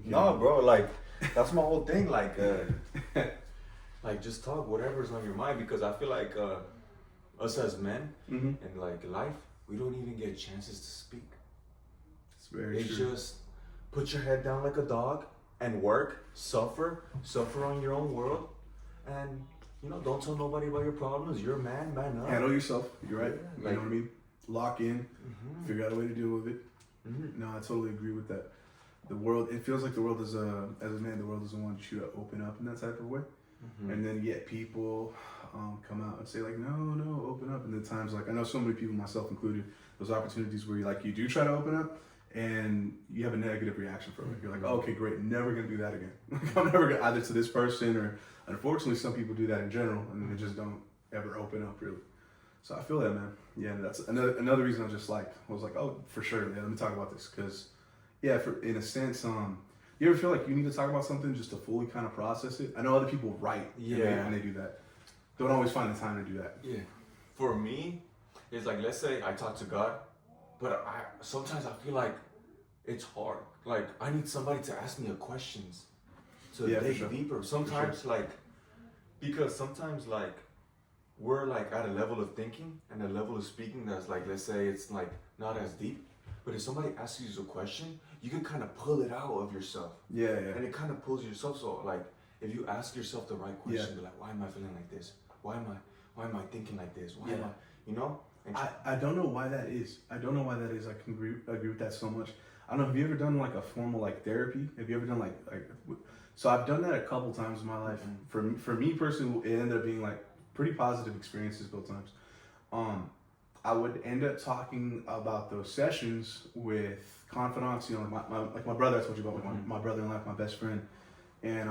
No, bro, like that's my whole thing. Like, like just talk whatever's on your mind because I feel like us as men and like life, we don't even get chances to speak. It's very It's true. just put your head down like a dog and work, suffer on your own world, and don't tell nobody about your problems. You're a man, man up. Handle yourself. You're right. Yeah, You know what I mean? Lock in. Figure out a way to deal with it. No, I totally agree with that. The world, it feels like the world is as a man, the world doesn't want you to open up in that type of way. And then yet people come out and say like, no, open up. And then times like, I know so many people, myself included, those opportunities where you do try to open up and you have a negative reaction from it. You're like, oh, okay, great, never gonna do that again. I'm never gonna, either to this person or, unfortunately, some people do that in general and they just don't ever open up really. So I feel that, man. Yeah, and that's another reason I was like, oh, for sure, man, let me talk about this. Because, yeah, in a sense, you ever feel like you need to talk about something just to fully kind of process it? I know other people write and they do that. Don't always find the time to do that. Yeah. For me, it's like, let's say I talk to God, but sometimes I feel like it's hard. Like, I need somebody to ask me questions to dig deeper. Sometimes, because sometimes, we're like at a level of thinking and a level of speaking that's like, let's say it's like not as deep, but if somebody asks you a question, you can kind of pull it out of yourself. Yeah. And it kind of pulls yourself. So like, if you ask yourself the right question, like, why am I feeling like this? Why am I thinking like this? Why am I, And I don't know why that is. I don't know why that is. I can agree with that so much. I don't know. Have you ever done like a formal like therapy? Have you ever done like so I've done that a couple times in my life. For me personally, it ended up being like pretty positive experiences both times. I would end up talking about those sessions with confidants, like my brother I told you about, my brother-in-law, my best friend. And,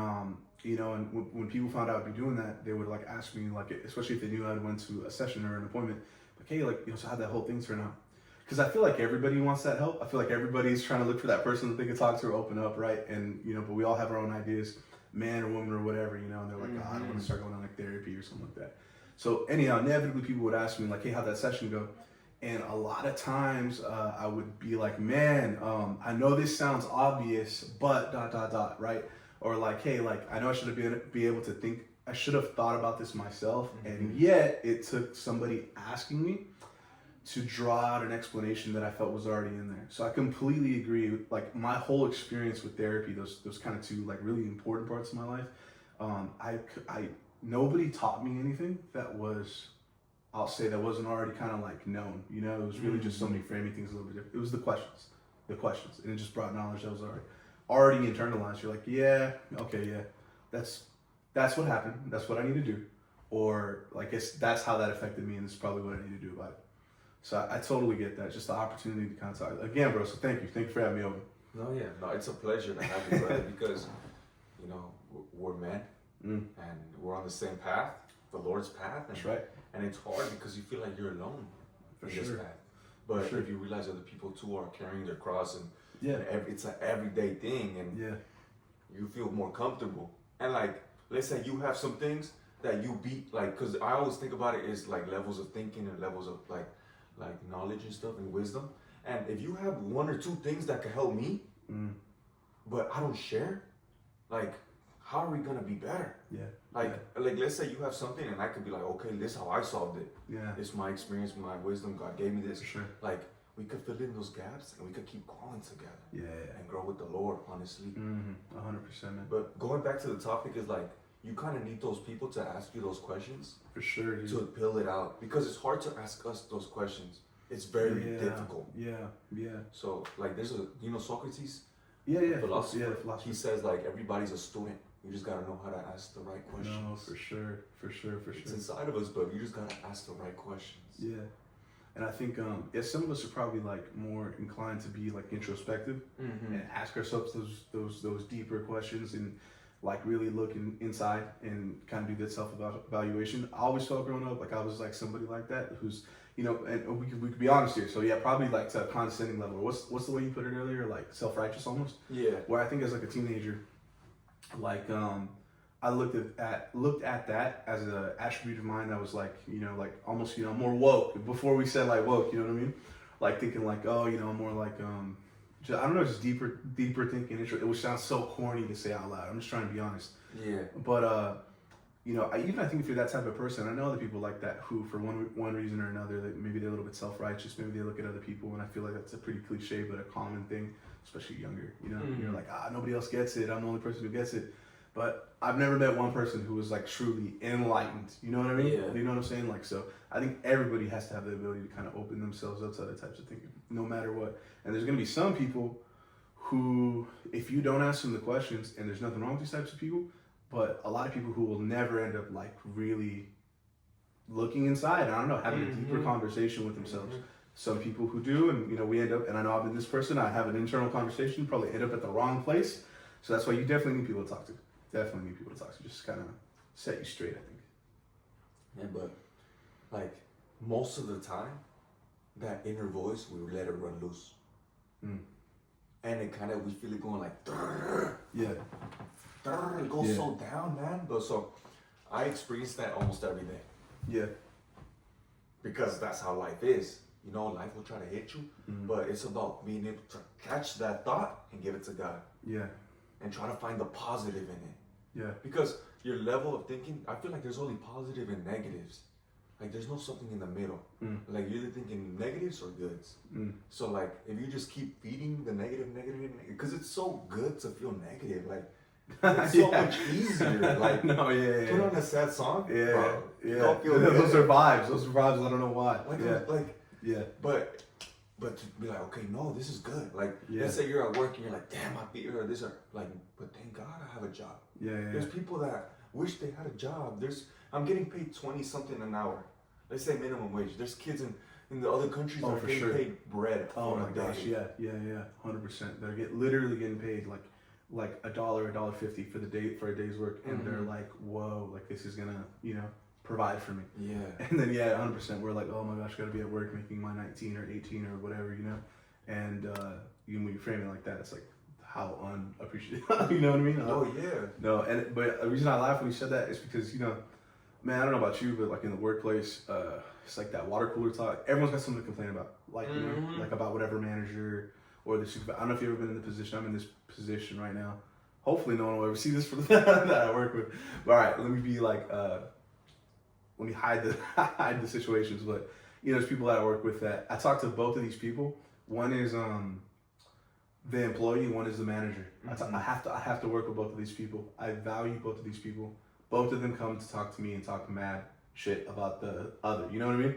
and when people found out I'd be doing that, they would like ask me, like, especially if they knew I went to a session or an appointment, like, hey, like, so how'd that whole thing turn out? Because I feel like everybody wants that help. I feel like everybody's trying to look for that person that they can talk to or open up, right? And, but we all have our own ideas, man or woman or whatever, and they're like, I don't want to start going on like therapy or something like that. So anyhow, inevitably people would ask me like, hey, how'd that session go? And a lot of times I would be like, man, I know this sounds obvious, but ... right? Or like, hey, like, I know I should have be able to think, I should have thought about this myself. And yet it took somebody asking me to draw out an explanation that I felt was already in there. So I completely agree. Like my whole experience with therapy, those kind of two like really important parts of my life, nobody taught me anything that was, I'll say, that wasn't already kind of like known. It was really just somebody framing things a little bit different. It was the questions, and it just brought knowledge that was already internalized. You're like, yeah, okay, yeah, that's what happened. That's what I need to do, or like that's how that affected me, and this is probably what I need to do about it. So I totally get that. Just the opportunity to kind of talk again, bro. So thank you for having me over. No, it's a pleasure to have you, brother, because we're men. And we're on the same path, the Lord's path. And, that's right. And it's hard because you feel like you're alone in this path. But if you realize other people too are carrying their cross and it's an everyday thing and you feel more comfortable. And like, let's say you have some things that you beat, like, because I always think about it as like levels of thinking and levels of like knowledge and stuff and wisdom. And if you have one or two things that can help me, but I don't share, like, how are we gonna be better? Like let's say you have something and I could be like, okay, this is how I solved it. This is my experience, my wisdom, God gave me this. For sure. Like we could fill in those gaps and we could keep growing together. And grow with the Lord, honestly. 100%, man. But going back to the topic is like, you kind of need those people to ask you those questions. For sure, dude. To fill it out. Because it's hard to ask us those questions. It's very difficult. So like there's Socrates? Philosopher. He says like everybody's a student. You just gotta know how to ask the right questions. No, for sure. It's inside of us, but you just gotta ask the right questions. Yeah. And I think, some of us are probably like more inclined to be like introspective and ask ourselves those deeper questions and like really look inside and kind of do that self-evaluation. I always felt growing up like I was like somebody like that who's, and we could be honest here. So yeah, probably like to a condescending level. What's the way you put it earlier? Like self-righteous almost. Yeah. Where I think as like a teenager, like I looked at that as an attribute of mine that was like, like almost, more woke. Before we said like woke, you know what I mean? Like thinking like, oh, I'm more like I don't know, just deeper thinking. It sounds so corny to say out loud. I'm just trying to be honest. Yeah. But you know, I think if you're that type of person, I know other people like that who, for one reason or another, that maybe they're a little bit self-righteous, maybe they look at other people, and I feel like that's a pretty cliche but a common thing, especially younger. You know, you're like, nobody else gets it. I'm the only person who gets it. But I've never met one person who was like truly enlightened. You know what I mean? Yeah. You know what I'm saying? Like, so I think everybody has to have the ability to kind of open themselves up to other types of thinking, no matter what. And there's gonna be some people who, if you don't ask them the questions, and there's nothing wrong with these types of people, but a lot of people who will never end up like really looking inside, I don't know, having a deeper conversation with themselves. Some people who do, and you know, we end up, and I know I've been this person, I have an internal conversation, probably end up at the wrong place. So that's why you definitely need people to talk to. Definitely need people to talk to. Just kind of set you straight, I think. Yeah, but like most of the time, that inner voice, we let it run loose. And it kind of, we feel it going like, yeah. It goes so down, man. But so I experience that almost every day. Yeah. Because that's how life is. You know, life will try to hit you, but it's about being able to catch that thought and give it to God. Yeah. And try to find the positive in it. Yeah. Because your level of thinking, I feel like there's only positive and negatives. Like there's no something in the middle. Like you're either thinking negatives or goods. So like if you just keep feeding the negative, because it's so good to feel negative. Like it's so much easier. Like no, put on a sad song. Yeah, bro, yeah. Don't feel those are vibes. Those are vibes. I don't know why. But to be like, okay, no, this is good. Like, let's say you're at work and you're like, damn, I beat her. This are like, but thank God I have a job. There's people that wish they had a job. I'm getting paid 20 something an hour. Let's say minimum wage. There's kids in the other countries that are getting paid bread. Oh my gosh, yeah, 100%. They're literally getting paid like $1, $1.50 for a day's work, and they're like, whoa, like this is gonna, provide for me. Yeah. And then 100%, we're like, oh my gosh, gotta be at work making my 19 or 18 or whatever, And when you frame it like that, it's like how unappreciative. You know what I mean? Oh yeah. No, but the reason I laugh when you said that is because man, I don't know about you, but like in the workplace, it's like that water cooler talk. Everyone's got something to complain about, like like about whatever manager or the supervisor. I don't know if you've ever been in the position. I'm in this position right now. Hopefully, no one will ever see this from that I work with. But all right, let me be like, let me hide the situations. But there's people that I work with that I talk to both of these people. One is the employee. One is the manager. I have to work with both of these people. I value both of these people. Both of them come to talk to me and talk mad shit about the other. You know what I mean?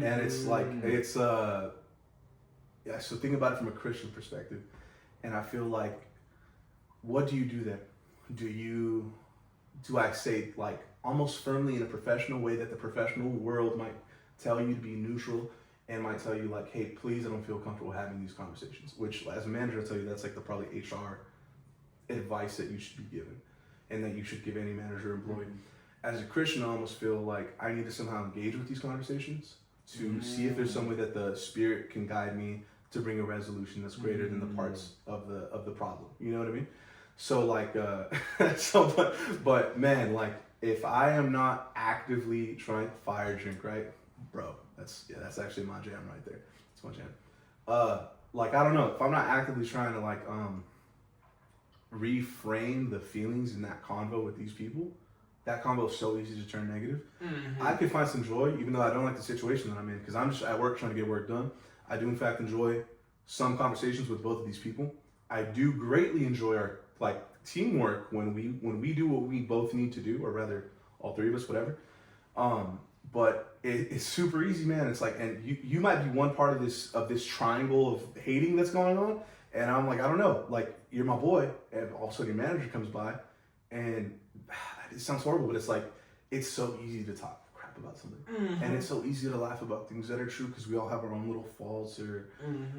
And it's like, so think about it from a Christian perspective. And I feel like, what do you do there? Do I say like almost firmly in a professional way that the professional world might tell you to be neutral and might tell you like, hey, please, I don't feel comfortable having these conversations, which as a manager, I'll tell you that's like the probably HR advice that you should be given. And that you should give any manager or employee. As a Christian, I almost feel like I need to somehow engage with these conversations to see if there's some way that the Spirit can guide me to bring a resolution that's greater than the parts of the problem. You know what I mean? So like, but man, like if I am not actively trying fire drink, right, bro? That's actually my jam right there. It's my jam. Like I don't know if I'm not actively trying to like reframe the feelings in that convo with these people, that convo is so easy to turn negative. I can find some joy, even though I don't like the situation that I'm in, because I'm just at work trying to get work done. I do in fact enjoy some conversations with both of these people. I do greatly enjoy our like teamwork when we do what we both need to do, or rather all three of us, whatever. But it's super easy, man. It's like, and you might be one part of this triangle of hating that's going on. And I'm like, I don't know, like, you're my boy, and all of a sudden your manager comes by, and it sounds horrible, but it's like, it's so easy to talk crap about something. And it's so easy to laugh about things that are true, because we all have our own little faults, or,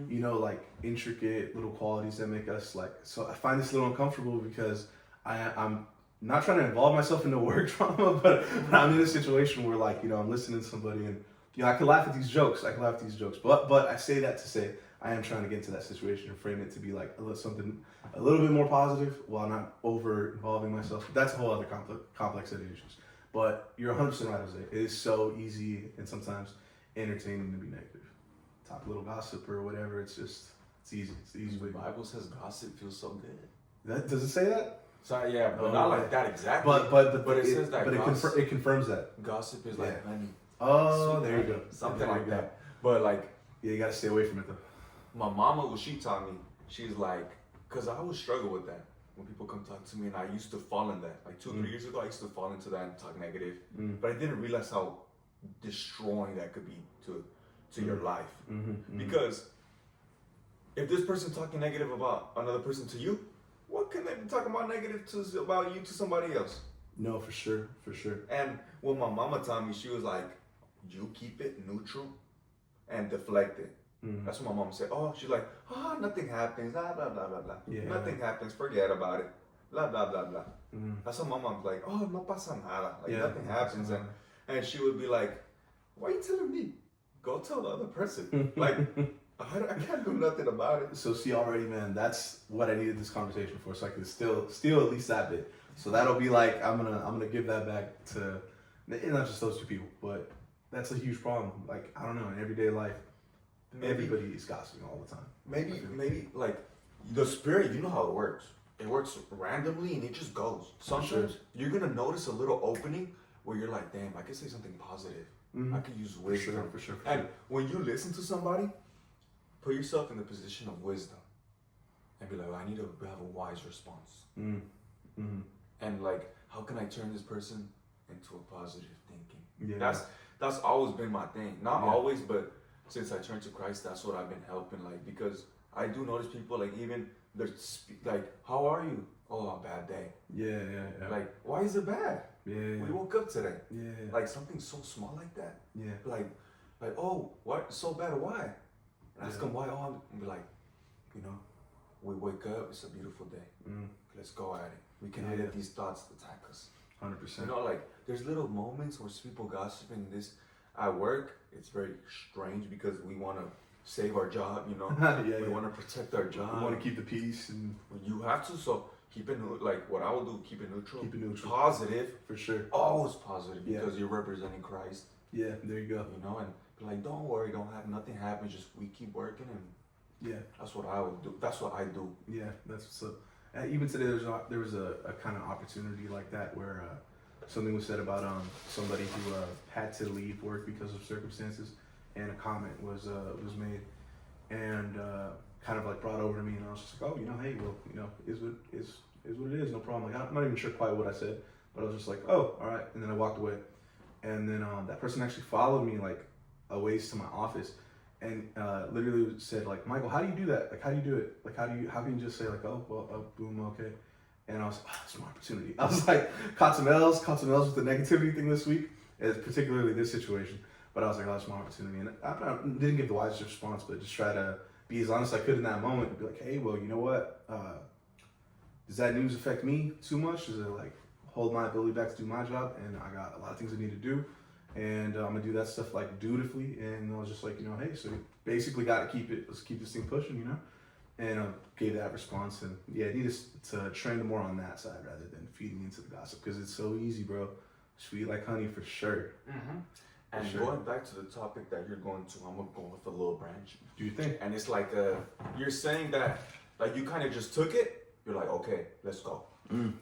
like, intricate little qualities that make us, like, so I find this a little uncomfortable, because I'm not trying to involve myself in the work drama, but I'm in a situation where, like, I'm listening to somebody, and, I can laugh at these jokes, but I say that to say, I am trying to get into that situation and frame it to be like something a little bit more positive while not over involving myself. But that's a whole other complex set of issues. But you're 100% right, Jose. It is so easy and sometimes entertaining to be negative. Talk a little gossip or whatever. It's It's easy. It's the easy way. The Bible says gossip feels so good. Does it say that? Sorry, yeah, but not like that exactly. But it says that. But it confirms that. Gossip is like honey. Oh, there you go. Something like that. But like, yeah, you gotta stay away from it though. My mama, what she taught me, she's like, cause I always struggle with that when people come talk to me, and I used to fall in that. Like 2 or 3 years ago, I used to fall into that and talk negative, but I didn't realize how destroying that could be to your life. Because if this person talking negative about another person to you, what can they be talking about negative about you to somebody else? No, for sure. And what my mama taught me, she was like, you keep it neutral and deflect it. That's what my mom said. Oh, she's like, nothing happens, blah, blah, blah, blah, blah. Yeah. Nothing happens, forget about it, blah, blah, blah, blah. That's what my mom's like, oh, no pasa nada. Like, nothing happens. And she would be like, why are you telling me? Go tell the other person. Like, I can't do nothing about it. So see, already, man, that's what I needed this conversation for. So I can still at least that bit. So that'll be like, I'm gonna give that back to, not just those two people, but that's a huge problem. Like, I don't know, in everyday life, everybody is gossiping all the time. Maybe like the spirit, you know how it works. It works randomly and it just goes. Sometimes you're gonna notice a little opening where you're like, damn, I could say something positive. I could use wisdom. For sure. And when you listen to somebody, put yourself in the position of wisdom and be like, I need to have a wise response. And like, how can I turn this person into a positive thinking? Yeah. That's always been my thing. Not always, but since I turned to Christ, that's what I've been helping. Like, because I do notice people, like, even they're like, how are you? Oh, a bad day. Yeah. Like, why is it bad? Yeah. We woke up today. Yeah. Like something so small like that. Yeah. Like, oh, what? So bad? Why? And ask them why. Oh, I'm be like, we wake up. It's a beautiful day. Let's go at it. We cannot let these thoughts attack us. 100%. Like there's little moments where people gossiping this at work. It's very strange because we want to save our job. We want to protect our job. We want to keep the peace, and you have to. So keep it like what I will do. Keep it neutral. Keep it neutral. Positive for sure. Always positive because you're representing Christ. Yeah, there you go. And be like, don't worry, nothing happens. Just we keep working, and that's what I would do. That's what I do. Yeah, that's what's up. Even today, there was a kind of opportunity like that where something was said about somebody who had to leave work because of circumstances, and a comment was made, and kind of like brought over to me, and I was just like, oh, hey, well, is what it is, no problem. Like, I'm not even sure quite what I said, but I was just like, oh, all right, and then I walked away, and then that person actually followed me like a ways to my office. And literally said like, Michael, how do you do that? Like, how do you do it? Like, how can you just say like, oh, well, boom, okay. And I was like, it's my opportunity. I was like, caught some L's with the negativity thing this week, particularly this situation. But I was like, oh, it's my opportunity. And I didn't give the wisest response, but just try to be as honest as I could in that moment and be like, hey, well, you know what? Does that news affect me too much? Does it like hold my ability back to do my job? And I got a lot of things I need to do. And I'm gonna do that stuff like dutifully, and I was just like, hey, so basically got to let's keep this thing pushing, and gave that response, and I need to trend more on that side rather than feeding into the gossip, because it's so easy, bro. Sweet like honey for sure. And going back to the topic that you're going to, I'm gonna go with a little branch. Do you think? And it's like you're saying that like you kind of just took it. You're like, okay, let's go.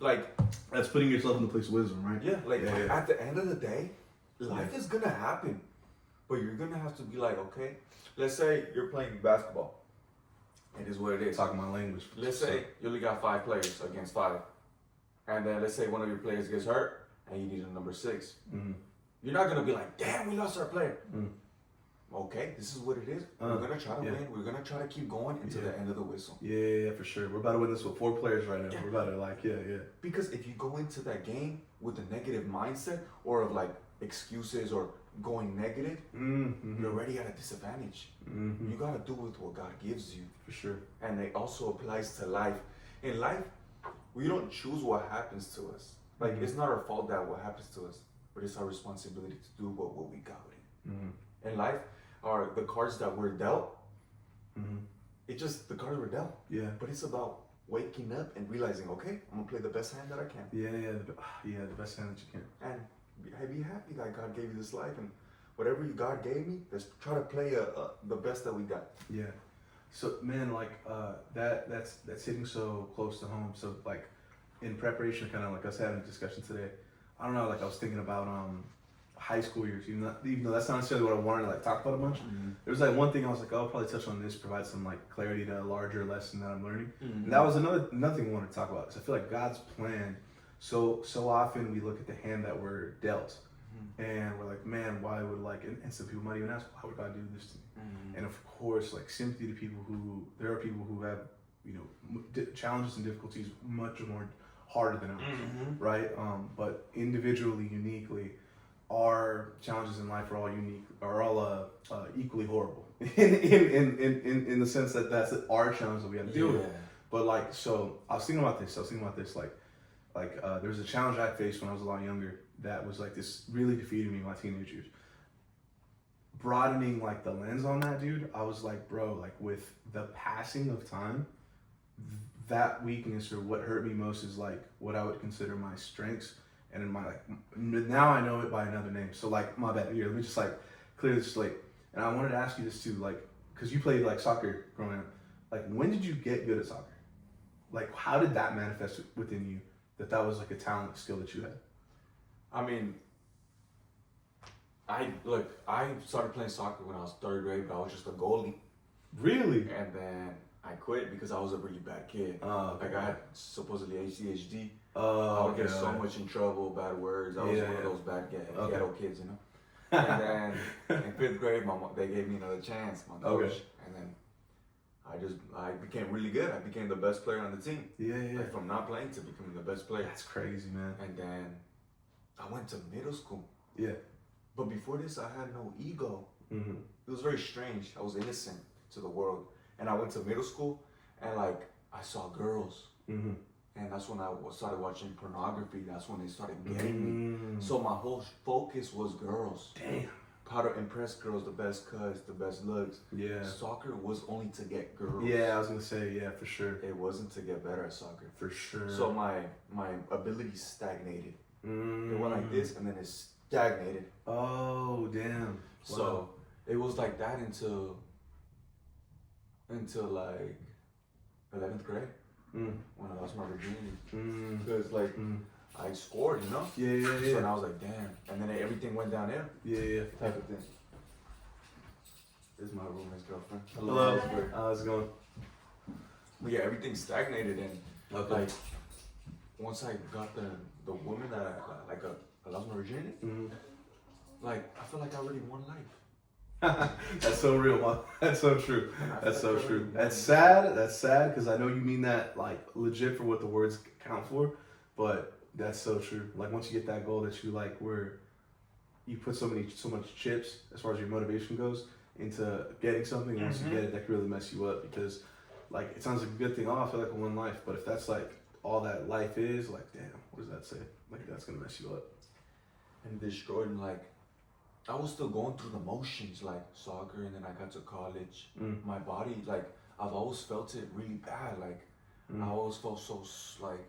Like that's putting yourself in the place of wisdom, right? Yeah. Like at the end of the day. Life is gonna happen, but you're gonna have to be like, okay, let's say you're playing basketball. It is what it is. Talking my language. Let's say you only got 5 players against 5, and then let's say one of your players gets hurt and you need a number 6. You're not gonna be like, damn, we lost our player. Okay, this is what it is. We're gonna try to win. We're gonna try to keep going until the end of the whistle. Yeah, for sure. We're about to win this with 4 players right now. We're about to Because if you go into that game with a negative mindset or of like excuses or going negative, you're already at a disadvantage. You gotta do with what God gives you. For sure. And it also applies to life. In life, we don't choose what happens to us. Like it's not our fault that what happens to us, but it's our responsibility to do what we got with it. In life, are the cards that we're dealt. It's just the cards we're dealt. Yeah. But it's about waking up and realizing, okay, I'm gonna play the best hand that I can. The best hand that you can. And be happy that God gave you this life, and whatever God gave me, let's try to play the best that we got. Yeah. So man, like that's hitting so close to home. So like in preparation, kind of like us having a discussion today, I don't know, like I was thinking about high school years. Even though that's not necessarily what I wanted to like talk about a bunch. Mm-hmm. There was like one thing I was like, oh, I'll probably touch on this, provide some like clarity to a larger lesson that I'm learning. Mm-hmm. And that was another thing I wanted to talk about because I feel like God's plan. So often we look at the hand that we're dealt, and we're like, man, why would like? And some people might even ask, why would God do this to me? And of course, like sympathy to people there are people who have, challenges and difficulties much more harder than ours, right? But individually, uniquely, our challenges in life are all equally horrible in the sense that that's our challenge that we have to deal with. But like, so I was thinking about this. Like there was a challenge I faced when I was a lot younger that was like this really defeated me in my teenage years. Broadening like the lens on that, dude, I was like, bro, like with the passing of time, that weakness or what hurt me most is like what I would consider my strengths, and in my like now I know it by another name. So like my bad, here, let me just like clear this slate. And I wanted to ask you this too, like, because you played like soccer growing up. Like, when did you get good at soccer? Like, how did that manifest within you? That was like a talent skill that you had. I mean, I started playing soccer when I was 3rd grade, but I was just a goalie. Really? And then I quit because I was a really bad kid. Okay. Like I had supposedly ADHD. I would get so much in trouble, bad words. I was one of those bad ghetto kids, And then in 5th grade, they gave me another chance, my coach. And then I became really good. I became the best player on the team. Like from not playing to becoming the best player. That's crazy, man. And then I went to middle school. Yeah. But before this, I had no ego. Mm-hmm. It was very strange. I was innocent to the world. And I went to middle school, and like I saw girls. Mm-hmm. And that's when I started watching pornography. That's when they started getting me. So my whole focus was girls. Damn. How to impress girls, the best cuts, the best looks. Yeah. Soccer was only to get girls. Yeah, I was gonna say, yeah, for sure. It wasn't to get better at soccer. For sure. So my ability stagnated. It went like this, and then it stagnated. Oh, damn. So it was like that until like 11th grade. When I lost my virginity. Because I scored, Yeah. So I was like, damn. And then everything went downhill. Yeah. Type of thing. This is my roommate's girlfriend. Hello. How's it going? But yeah, everything stagnated, and like once I got the woman that I lost my virginity, like I feel like I already won life. That's so real, man. That's so true. That's so true. That's sad because I know you mean that like legit for what the words count for, but that's so true. Like once you get that goal that you like, where you put so much chips as far as your motivation goes into getting something, once you get it, that can really mess you up because like it sounds like a good thing. Oh, I feel like I won life, but if that's like all that life is, like damn, what does that say? Like that's gonna mess you up. And destroyed, and like I was still going through the motions, like soccer, and then I got to college. My body, like I've always felt it really bad. Like I always felt so like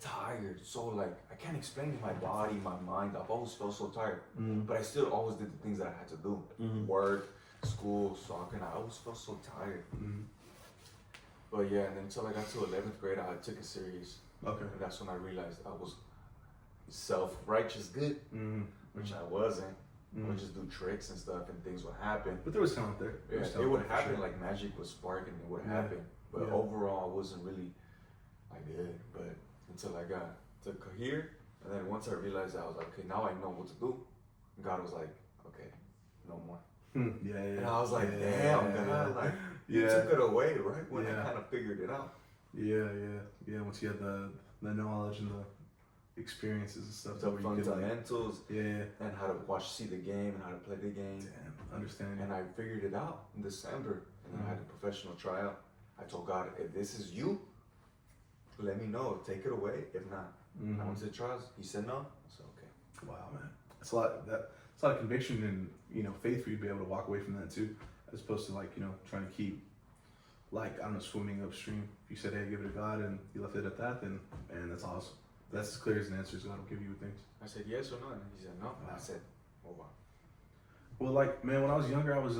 tired. So like I can't explain to my body, my mind. I've always felt so tired, but I still always did the things that I had to do: work, school, soccer, and I always felt so tired. But yeah, and then until I got to 11th grade, I took it serious. Okay. And that's when I realized I was self-righteous good, which I wasn't. I would just do tricks and stuff, and things would happen. But there was talent there. Yeah, it would happen. Sure. Like magic would spark, and it would happen. But overall, I wasn't really like good. But until I got to here, and then once I realized that, I was like, okay, now I know what to do. And God was like, okay, no more. And I was like, damn, God, like you took it away right when I kind of figured it out. Yeah. Once you had the knowledge and the experiences and stuff, the fundamentals, and how to see the game and how to play the game. Understanding. And I figured it out in December, and then I had a professional tryout. I told God, if this is you, let me know. Take it away. If not, I went to the trials. He said no. I said okay. Wow, man, it's a lot of conviction and faith for you to be able to walk away from that too, as opposed to like trying to keep like I don't know swimming upstream. If you said hey, give it to God, and you left it at that, then man, that's awesome. That's as clear as an answer as God will give you with things. I said yes or no, and he said no. And I said, oh wow. Well, like man, when I was younger, I was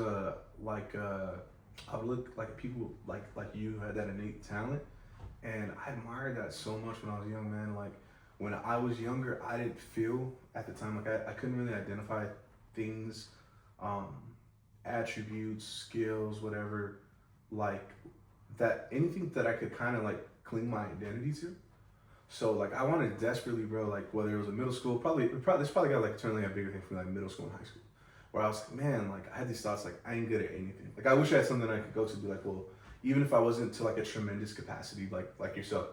I would look like people like you who had that innate talent, and I admired that so much when I was young, man. Like when I was younger, I didn't feel at the time like I couldn't really identify things, attributes, skills, whatever, like that anything that I could kind of like cling my identity to. So like I wanted desperately, bro, like whether it was in middle school, this probably got like certainly a bigger thing for me, like middle school and high school, where I was like, man, like I had these thoughts like I ain't good at anything. Like I wish I had something I could go to be like, well, even if I wasn't to like a tremendous capacity, like yourself,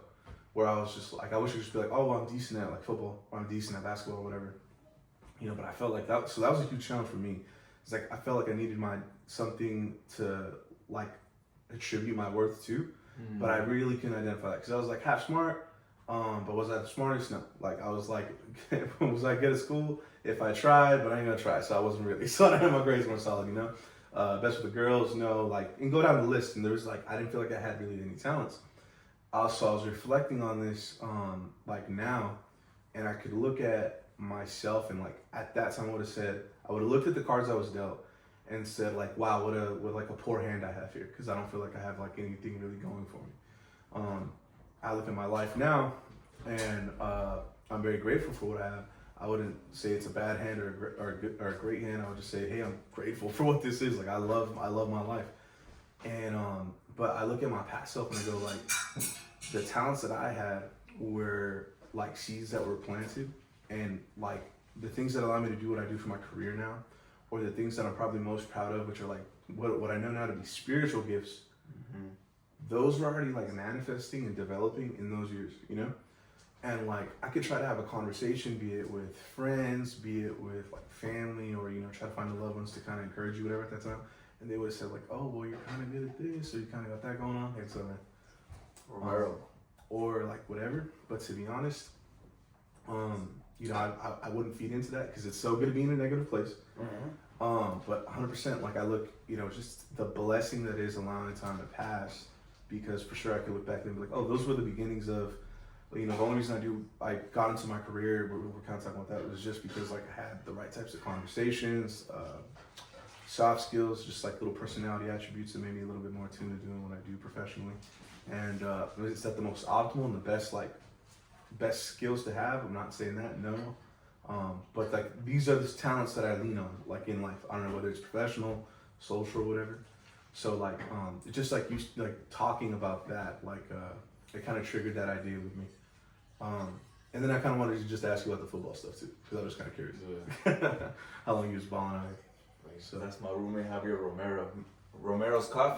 where I was just like I wish I could just be like, oh, well, I'm decent at like football, or I'm decent at basketball, or whatever, you know. But I felt like that, so that was a huge challenge for me. It's like I felt like I needed something to like attribute my worth to, but I really couldn't identify that because I was like half smart. But was I the smartest? No. Like I was like, was I good at school? If I tried, but I ain't gonna try. So I wasn't really. So I didn't have my grades more solid, you know. Best with the girls, no. Like and go down the list, and there was like I didn't feel like I had really any talents. Also, I was reflecting on this, like now, and I could look at myself and like at that time I would have said I would have looked at the cards I was dealt and said like, wow, what like a poor hand I have here because I don't feel like I have like anything really going for me. I look at my life now, and I'm very grateful for what I have. I wouldn't say it's a bad hand or a great hand. I would just say, hey, I'm grateful for what this is. Like I love my life, and but I look at my past self and I go like, the talents that I had were like seeds that were planted, and like the things that allow me to do what I do for my career now, or the things that I'm probably most proud of, which are like what I know now to be spiritual gifts. Mm-hmm. Those were already like manifesting and developing in those years, you know? And like I could try to have a conversation, be it with friends, be it with like family, or you know, try to find the loved ones to kind of encourage you, whatever at that time. And they would have said like, oh, well, you're kind of good at this, or you kind of got that going on. Hey, so man. Or like whatever. But to be honest, you know, I wouldn't feed into that because it's so good to be in a negative place. Mm-hmm. But 100%, like I look, you know, just the blessing that is allowing time to pass. Because for sure I could look back and be like, oh, those were the beginnings of, you know, the only reason I got into my career, we're kind of talking about that, was just because like I had the right types of conversations, soft skills, just like little personality attributes that made me a little bit more attuned to doing what I do professionally. And is that the most optimal and the best skills to have? I'm not saying that, no. But like these are the talents that I lean on, like in life. I don't know whether it's professional, social, or whatever. So like, just like you like talking about that, like it kind of triggered that idea with me. And then I kind of wanted to just ask you about the football stuff too, because I was kind of curious. Yeah. How long you was balling out? So that's my roommate Javier Romero. Romero's Coffee.